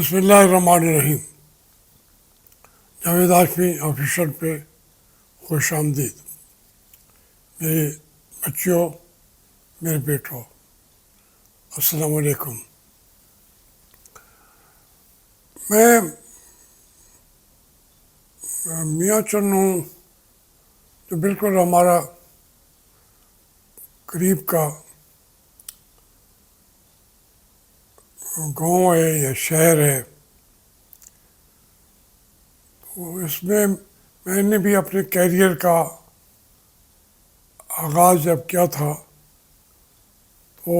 بسم اللہ الرحمن الرحیم. جاوید ہاشمی آفیشل پہ خوش آمدید. میرے بچیوں، میرے بیٹوں، السلام علیکم. میں میاں چند ہوں، جو بالکل ہمارا قریب کا گاؤں ہے یا شہر ہے. تو اس میں نے بھی اپنے کیریئر کا آغاز جب کیا تھا تو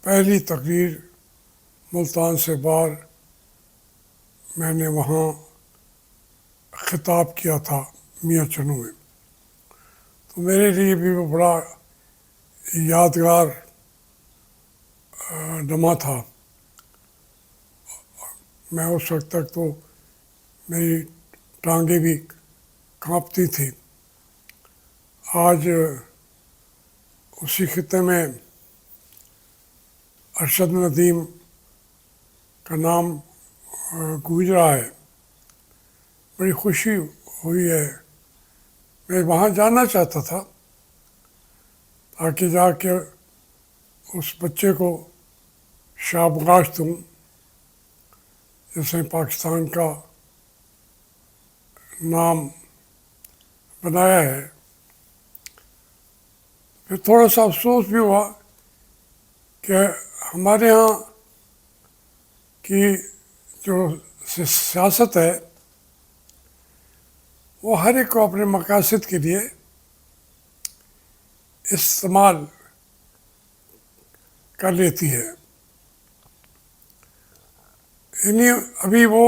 پہلی تقریر ملتان سے باہر میں نے وہاں خطاب کیا تھا میاں چنوں میں. تو میرے لیے بھی وہ بڑا یادگار لمحہ تھا. میں اس وقت تک تو میری ٹانگیں بھی کانپتی تھیں. آج اسی خطے میں ارشد ندیم کا نام گونج رہا ہے. بڑی خوشی ہوئی ہے. میں وہاں جانا چاہتا تھا تاکہ جا کے اس بچے کو شاباش دوں جس نے پاکستان کا نام بنایا ہے. پھر تھوڑا سا افسوس بھی ہوا کہ ہمارے یہاں کی جو سیاست ہے وہ ہر ایک کو اپنے مقاصد کے لیے استعمال کر لیتی ہے. یعنی ابھی وہ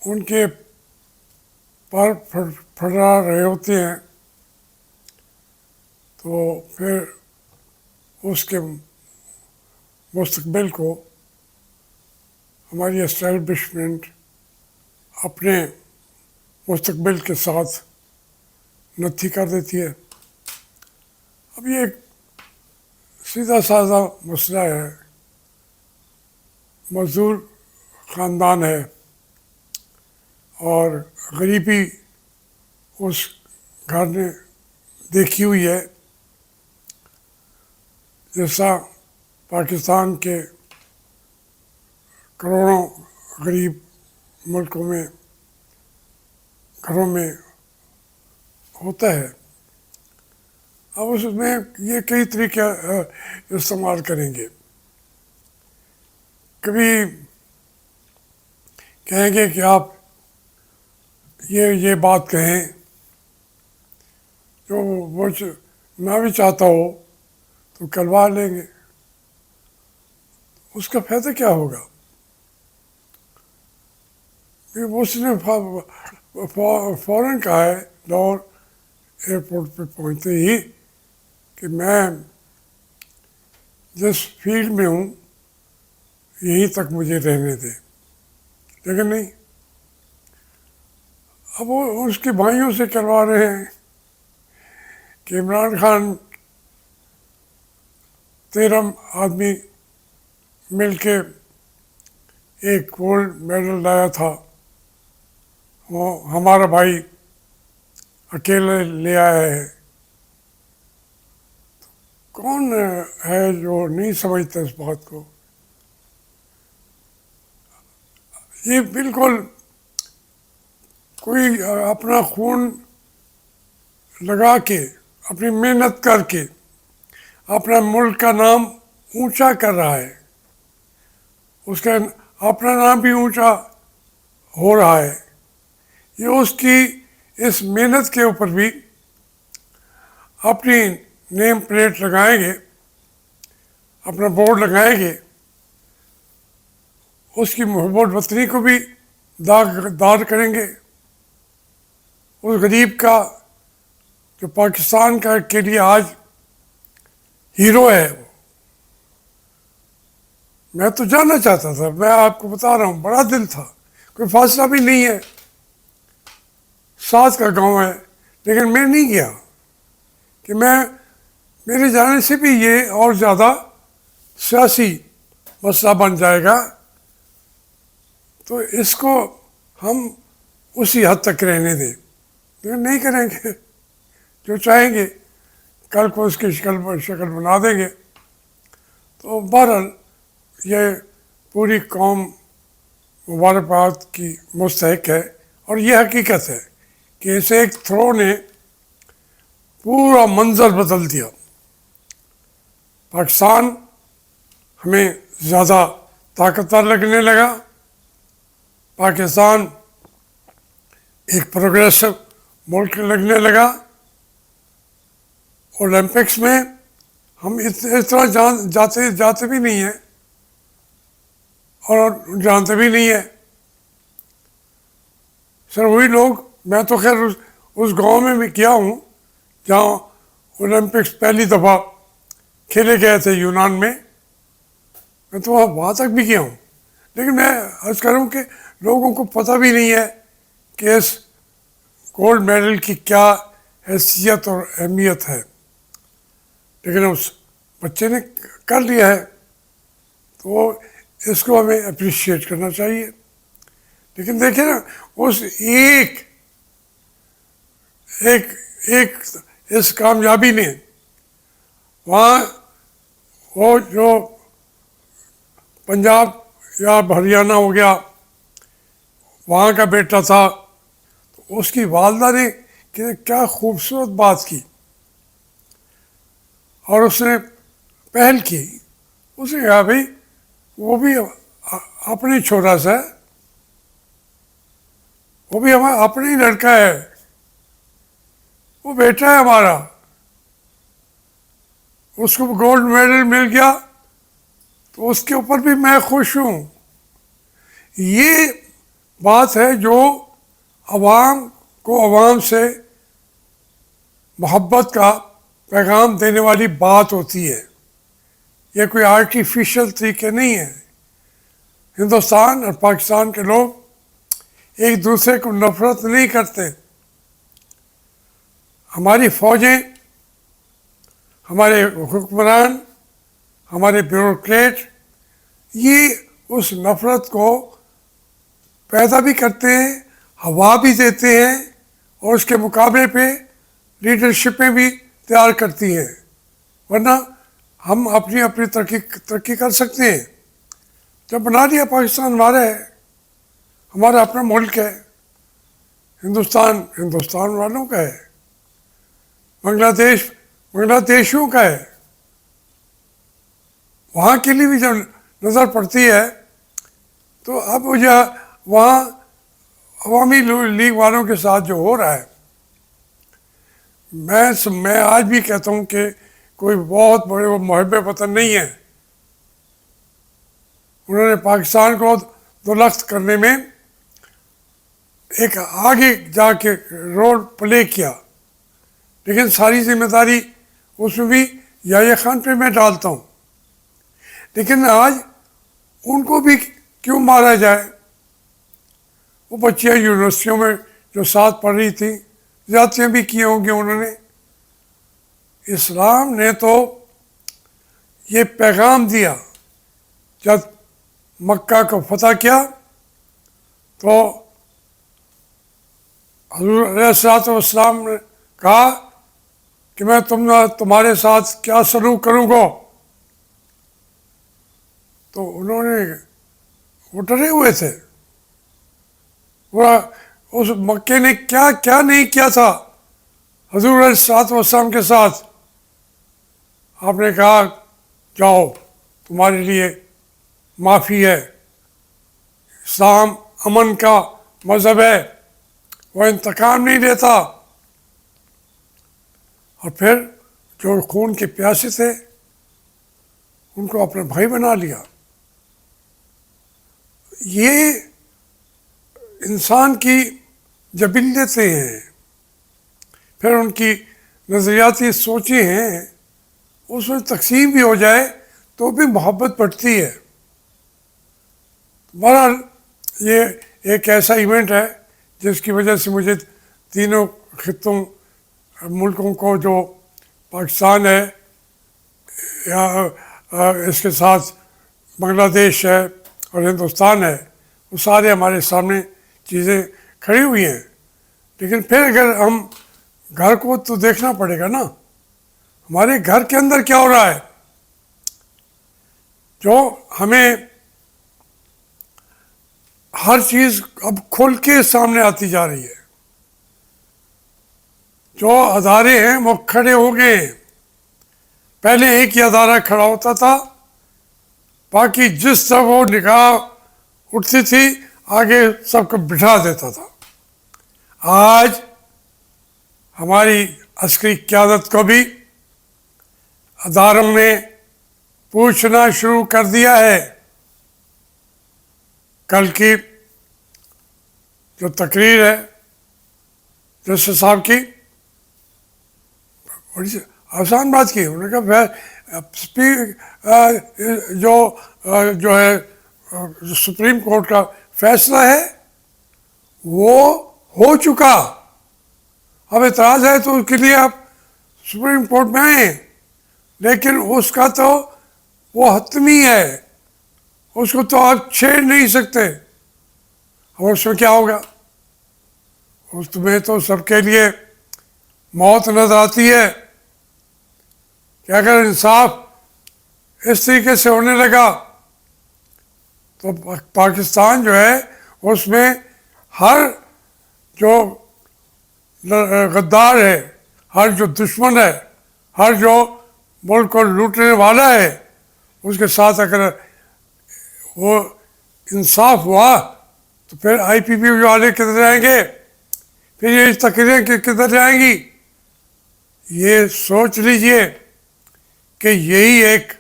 ان کے پر پھڑا رہے ہوتے ہیں تو پھر اس کے مستقبل کو ہماری اسٹیبلشمنٹ اپنے مستقبل کے ساتھ نتھی کر دیتی ہے. اب یہ ایک سیدھا سادہ مسئلہ ہے. مزدور خاندان ہے اور غریبی اس گھر نے دیکھی ہوئی ہے. جیسا پاکستان کے کروڑوں غریب ملکوں میں گھروں میں ہوتا ہے. اب اس میں یہ کئی طریقے استعمال کریں گے. کبھی کہیں گے کہ آپ یہ بات کہیں جو وہ نہ بھی چاہتا ہو تو کروا لیں گے. اس کا فائدہ کیا ہوگا؟ اس نے فوراً کہا ہے لاہور ایئرپورٹ پہ پہنچتے ہی کہ میں جس فیلڈ میں ہوں یہیں تک مجھے رہنے دے. لیکن نہیں، اب وہ اس کے بھائیوں سے کروا رہے ہیں کہ عمران خان 13 آدمی مل کے ایک گولڈ میڈل لایا تھا، وہ ہمارا بھائی اکیلے لے آیا ہے. کون ہے جو نہیں سمجھتا اس بات کو؟ یہ بالکل کوئی اپنا خون لگا کے، اپنی محنت کر کے اپنا ملک کا نام اونچا کر رہا ہے. اس کا اپنا نام بھی اونچا ہو رہا ہے. یہ اس کی اس محنت کے اوپر بھی اپنی نیم پلیٹ لگائیں گے، اپنا بورڈ لگائیں گے. اس کی محبت وطنی کو بھی داغدار کریں گے. اس غریب کا جو پاکستان کا کے لیے آج ہیرو ہے. میں تو جاننا چاہتا تھا، میں آپ کو بتا رہا ہوں، بڑا دل تھا. کوئی فاصلہ بھی نہیں ہے، ساتھ کا گاؤں ہے، لیکن میں نہیں گیا کہ میرے جانے سے بھی یہ اور زیادہ سیاسی مسئلہ بن جائے گا تو اس کو ہم اسی حد تک رہنے دیں، لیکن نہیں کریں گے، جو چاہیں گے کل کو اس کی شکل بنا دیں گے. تو بہرحال یہ پوری قوم مبارکباد کی مستحق ہے، اور یہ حقیقت ہے کہ اس ایک تھرو نے پورا منظر بدل دیا. پاکستان ہمیں زیادہ طاقتور لگنے لگا، پاکستان ایک پروگریسو ملک لگنے لگا. اولمپکس میں ہم اس طرح جاتے بھی نہیں ہیں اور جانتے بھی نہیں ہیں. سر وہی لوگ، میں تو خیر اس گاؤں میں بھی کیا ہوں جہاں اولمپکس پہلی دفعہ کھیلے گئے تھے یونان میں تو وہاں تک بھی گیا ہوں، لیکن میں عرض کروں کہ لوگوں کو پتہ بھی نہیں ہے کہ اس گولڈ میڈل کی کیا حیثیت اور اہمیت ہے، لیکن اس بچے نے کر لیا ہے تو اس کو ہمیں اپریشیٹ کرنا چاہیے. لیکن دیکھیں نا، اس ایک اس کامیابی نے وہاں وہ جو پنجاب یا ہریانہ ہو گیا وہاں کا بیٹا تھا، تو اس کی والدہ نے کیا خوبصورت بات کی اور اس نے پہل کی. اس نے کہا بھائی وہ بھی اپنی چھوٹا سا ہے، وہ بھی ہمارا اپنا ہی لڑکا ہے، وہ بیٹا ہے ہمارا، اس کو گولڈ میڈل مل گیا تو اس کے اوپر بھی میں خوش ہوں. یہ بات ہے جو عوام کو عوام سے محبت کا پیغام دینے والی بات ہوتی ہے. یہ کوئی آرٹیفیشل طریقے نہیں ہے. ہندوستان اور پاکستان کے لوگ ایک دوسرے کو نفرت نہیں کرتے. ہماری فوجیں، ہمارے حکمران، ہمارے بیوروکریٹ یہ اس نفرت کو پیدا بھی کرتے ہیں، ہوا بھی دیتے ہیں، اور اس کے مقابلے پہ لیڈرشپیں بھی تیار کرتی ہیں. ورنہ ہم اپنی ترقی کر سکتے ہیں. جب بنا لیا پاکستان ہمارا ہے، ہمارا اپنا ملک ہے، ہندوستان والوں کا ہے، بنگلہ دیشوں کا ہے. وہاں کے لیے بھی جب نظر پڑتی ہے تو اب مجھے وہاں عوامی لیگ والوں کے ساتھ جو ہو رہا ہے، میں آج بھی کہتا ہوں کہ کوئی بہت بڑے وہ محب وطن نہیں ہے. انہوں نے پاکستان کو دولخت کرنے میں ایک آگے جا کے رول پلے کیا، لیکن ساری ذمہ داری اس میں بھی یحییٰ خان پہ میں ڈالتا ہوں. لیکن آج ان کو بھی کیوں مارا جائے؟ وہ بچیاں یونیورسٹیوں میں جو ساتھ پڑھ رہی تھیں، زیادتیاں بھی کی ہوں گی انہوں نے. اسلام نے تو یہ پیغام دیا، جب مکہ کو فتح کیا تو حضور علیہ الصلوۃ والسلام نے کہا کہ میں تمہارے ساتھ کیا سلوک کروں گا. تو انہوں نے وہ ڈرے ہوئے تھے. وہ اس مکے نے کیا نہیں کیا تھا حضور علیہ الصلوۃ والسلام کے ساتھ. آپ نے کہا جاؤ تمہارے لیے معافی ہے، اسلام امن کا مذہب ہے، وہ انتقام نہیں لیتا. اور پھر جو خون کے پیاسے تھے ان کو اپنا بھائی بنا لیا. یہ انسان کی جبلتیں ہیں، پھر ان کی نظریاتی سوچیں ہیں، اس میں تقسیم بھی ہو جائے تو بھی محبت بڑھتی ہے. بہرحال یہ ایک ایسا ایونٹ ہے جس کی وجہ سے مجھے تینوں خطوں ملکوں کو جو پاکستان ہے یا اس کے ساتھ بنگلہ دیش ہے اور ہندوستان ہے، وہ سارے ہمارے سامنے چیزیں کھڑی ہوئی ہیں. لیکن پھر اگر ہم گھر کو تو دیکھنا پڑے گا نا، ہمارے گھر کے اندر کیا ہو رہا ہے، جو ہمیں ہر چیز اب کھل کے سامنے آتی جا رہی ہے. جو ادارے ہیں وہ کھڑے ہو گئے ہیں. پہلے ایک ہی ادارہ کھڑا ہوتا تھا، باقی جس طرح وہ نگاہ اٹھتی تھی آگے سب کو بٹھا دیتا تھا. آج ہماری عسکری قیادت کو بھی اداروں نے پوچھنا شروع کر دیا ہے. کل کی جو تقریر ہے جسٹس صاحب کی، بڑی آسان بات کی. انہوں نے کہا جو ہے جو سپریم کورٹ کا فیصلہ ہے وہ ہو چکا، اب اعتراض ہے تو اس کے لیے آپ سپریم کورٹ میں آئیں، لیکن اس کا تو وہ حتمی ہے، اس کو تو آپ چھیڑ نہیں سکتے. اور اس میں کیا ہوگا؟ اس میں تو سب کے لیے موت نظر آتی ہے کہ اگر انصاف اس طریقے سے ہونے لگا تو پاکستان جو ہے اس میں ہر جو غدار ہے، ہر جو دشمن ہے، ہر جو ملک کو لوٹنے والا ہے، اس کے ساتھ اگر وہ انصاف ہوا تو پھر آئی پی پی والے کدھر جائیں گے، پھر یہ تقریریں کدھر جائیں گی. یہ سوچ لیجئے کہ یہی ایک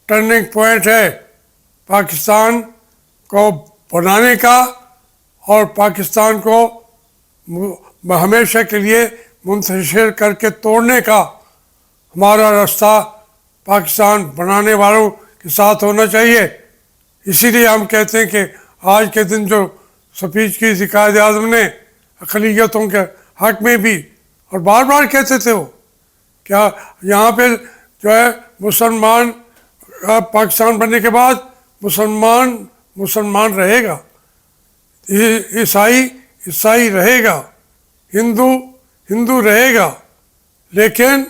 ٹرننگ پوائنٹ ہے پاکستان کو بنانے کا اور پاکستان کو ہمیشہ کے لیے منتشر کر کے توڑنے کا. ہمارا راستہ پاکستان بنانے والوں کے ساتھ ہونا چاہیے. اسی لیے ہم کہتے ہیں کہ آج کے دن جو سپیچ کی تھی قائد اعظم نے اقلیتوں کے حق میں بھی، اور بار بار کہتے تھے وہ کیا یہاں پہ جو ہے مسلمان پاکستان بننے کے بعد مسلمان رہے گا، عیسائی رہے گا، ہندو رہے گا، لیکن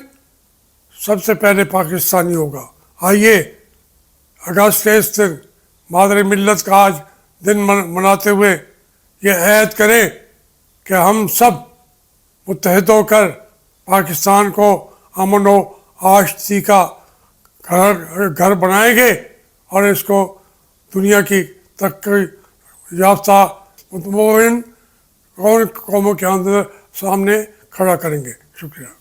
سب سے پہلے پاکستانی ہوگا. آئیے اگست کے اس دن مادر ملت کا آج دن مناتے ہوئے یہ عہد کریں کہ ہم سب متحد ہو کر پاکستان کو امن و آشتی کا گھر بنائیں گے اور اس کو دنیا کی ترقی یافتہ مطمئن قوموں کے اندر سامنے کھڑا کریں گے. شکریہ.